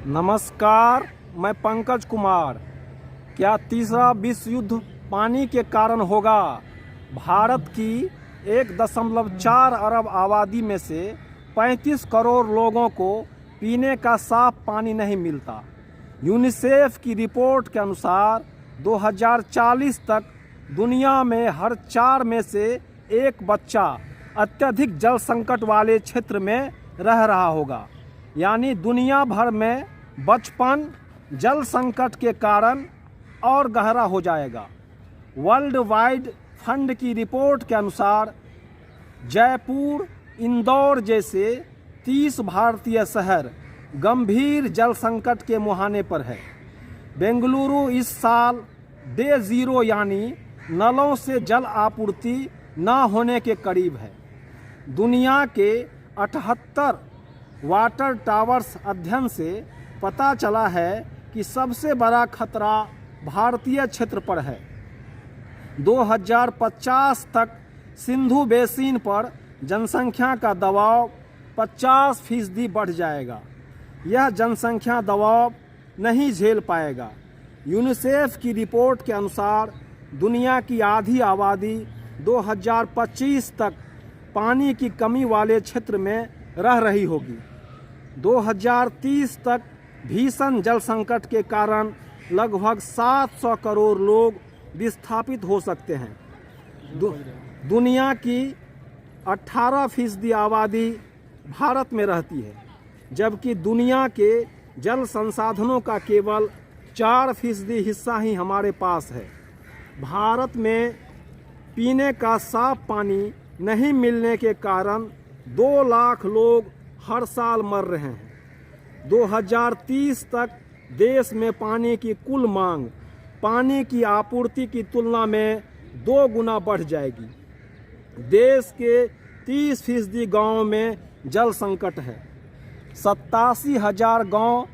नमस्कार, मैं पंकज कुमार। क्या तीसरा विश्व युद्ध पानी के कारण होगा? भारत की 1.4 अरब आबादी में से 35 करोड़ लोगों को पीने का साफ पानी नहीं मिलता। यूनिसेफ की रिपोर्ट के अनुसार 2040 तक दुनिया में हर 4 में से एक बच्चा अत्यधिक जल संकट वाले क्षेत्र में रह रहा होगा। यानी दुनिया भर में बचपन जल संकट के कारण और गहरा हो जाएगा। वर्ल्ड वाइड फंड की रिपोर्ट के अनुसार जयपुर, इंदौर जैसे 30 भारतीय शहर गंभीर जल संकट के मुहाने पर है। बेंगलुरु इस साल डे ज़ीरो यानी नलों से जल आपूर्ति न होने के करीब है। दुनिया के 78 वाटर टावर्स अध्ययन से पता चला है कि सबसे बड़ा खतरा भारतीय क्षेत्र पर है। 2050 तक सिंधु बेसिन पर जनसंख्या का दबाव 50% बढ़ जाएगा। यह जनसंख्या दबाव नहीं झेल पाएगा। यूनिसेफ की रिपोर्ट के अनुसार दुनिया की आधी आबादी 2025 तक पानी की कमी वाले क्षेत्र में रह रही होगी। 2030 तक भीषण जल संकट के कारण लगभग 700 करोड़ लोग विस्थापित हो सकते हैं। दुनिया की 18% आबादी भारत में रहती है, जबकि दुनिया के जल संसाधनों का केवल 4% हिस्सा ही हमारे पास है। भारत में पीने का साफ पानी नहीं मिलने के कारण 2 लाख लोग हर साल मर रहे हैं। 2030 तक देश में पानी की कुल मांग पानी की आपूर्ति की तुलना में 2 गुना बढ़ जाएगी। देश के 30% गांवों में जल संकट है। 87,000 गांव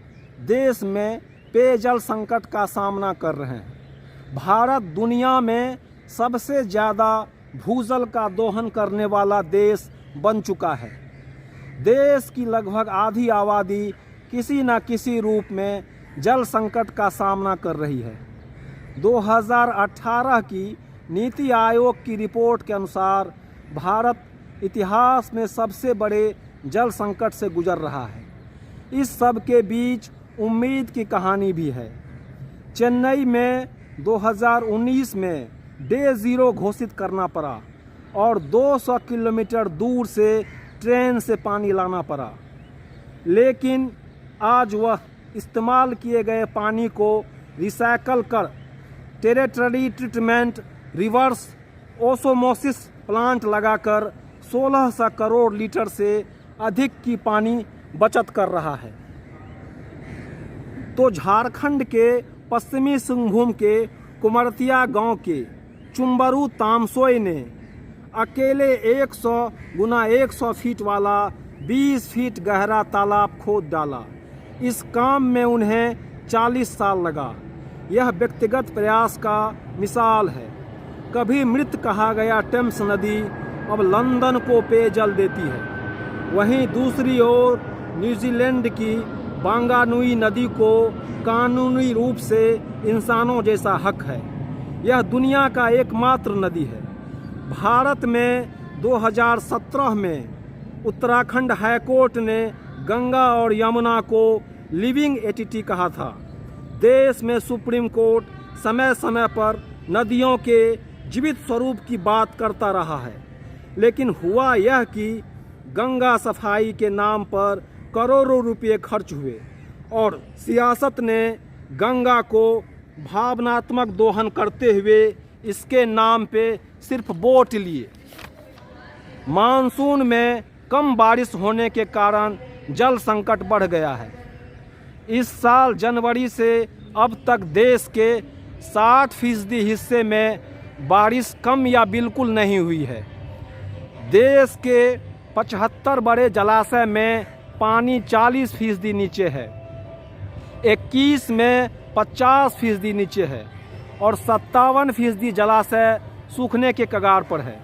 देश में पेयजल संकट का सामना कर रहे हैं। भारत दुनिया में सबसे ज़्यादा भूजल का दोहन करने वाला देश बन चुका है। देश की लगभग आधी आबादी किसी न किसी रूप में जल संकट का सामना कर रही है। 2018 की नीति आयोग की रिपोर्ट के अनुसार भारत इतिहास में सबसे बड़े जल संकट से गुजर रहा है। इस सब के बीच उम्मीद की कहानी भी है। चेन्नई में 2019 में डे ज़ीरो घोषित करना पड़ा और 200 किलोमीटर दूर से ट्रेन से पानी लाना पड़ा। लेकिन आज वह इस्तेमाल किए गए पानी को रिसाइकल कर territory treatment reverse osmosis plant लगाकर 1600 करोड़ लीटर से अधिक की पानी बचत कर रहा है। तो झारखंड के पश्चिमी सिंहभूम के कुमरतिया गांव के चुम्बरू तामसोई ने अकेले 100 गुना 100 फीट वाला 20 फीट गहरा तालाब खोद डाला। इस काम में उन्हें 40 साल लगा। यह व्यक्तिगत प्रयास का मिसाल है। कभी मृत कहा गया टेम्स नदी अब लंदन को पेयजल देती है। वहीं दूसरी ओर न्यूजीलैंड की बांगानुई नदी को कानूनी रूप से इंसानों जैसा हक है। यह दुनिया का एकमात्र नदी है। भारत में 2017 में उत्तराखंड हाईकोर्ट ने गंगा और यमुना को लिविंग एंटिटी कहा था। देश में सुप्रीम कोर्ट समय समय पर नदियों के जीवित स्वरूप की बात करता रहा है, लेकिन हुआ यह कि गंगा सफाई के नाम पर करोड़ों रुपये खर्च हुए और सियासत ने गंगा को भावनात्मक दोहन करते हुए इसके नाम पे सिर्फ वोट लिए। मानसून में कम बारिश होने के कारण जल संकट बढ़ गया है। इस साल जनवरी से अब तक देश के 60% हिस्से में बारिश कम या बिल्कुल नहीं हुई है। देश के 75 बड़े जलाशय में पानी 40% नीचे है, 21 में 50% नीचे है और 57% जलाशय सूखने के कगार पर है।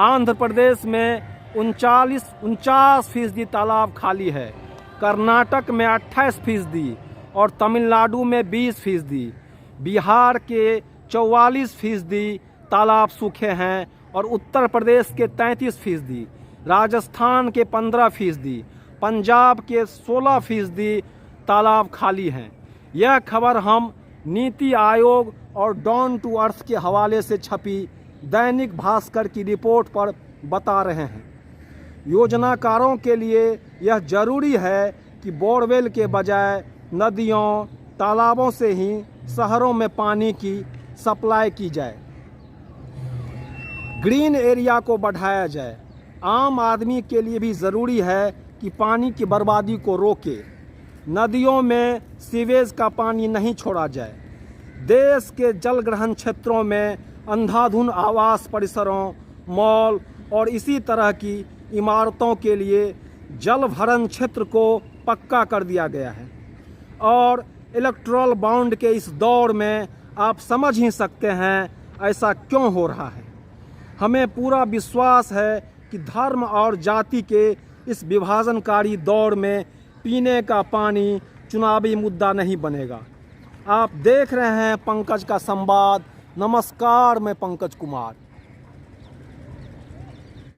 आंध्र प्रदेश में 49% तालाब खाली है कर्नाटक में 28% और तमिलनाडु में 20%। बिहार के 44% तालाब सूखे हैं और उत्तर प्रदेश के 33%, राजस्थान के 15%, पंजाब के 16% तालाब खाली हैं। यह खबर हम नीति आयोग और डाउन टू अर्थ के हवाले से छपी दैनिक भास्कर की रिपोर्ट पर बता रहे हैं। योजनाकारों के लिए यह जरूरी है कि बोरवेल के बजाय नदियों तालाबों से ही शहरों में पानी की सप्लाई की जाए, ग्रीन एरिया को बढ़ाया जाए। आम आदमी के लिए भी ज़रूरी है कि पानी की बर्बादी को रोके, नदियों में सीवेज का पानी नहीं छोड़ा जाए। देश के जल ग्रहण क्षेत्रों में अंधाधुंध आवास परिसरों, मॉल और इसी तरह की इमारतों के लिए जल भरण क्षेत्र को पक्का कर दिया गया है। और इलेक्ट्रल बॉन्ड के इस दौर में आप समझ ही सकते हैं ऐसा क्यों हो रहा है। हमें पूरा विश्वास है कि धर्म और जाति के इस विभाजनकारी दौर में पीने का पानी चुनावी मुद्दा नहीं बनेगा। आप देख रहे हैं पंकज का संवाद। नमस्कार, मैं पंकज कुमार।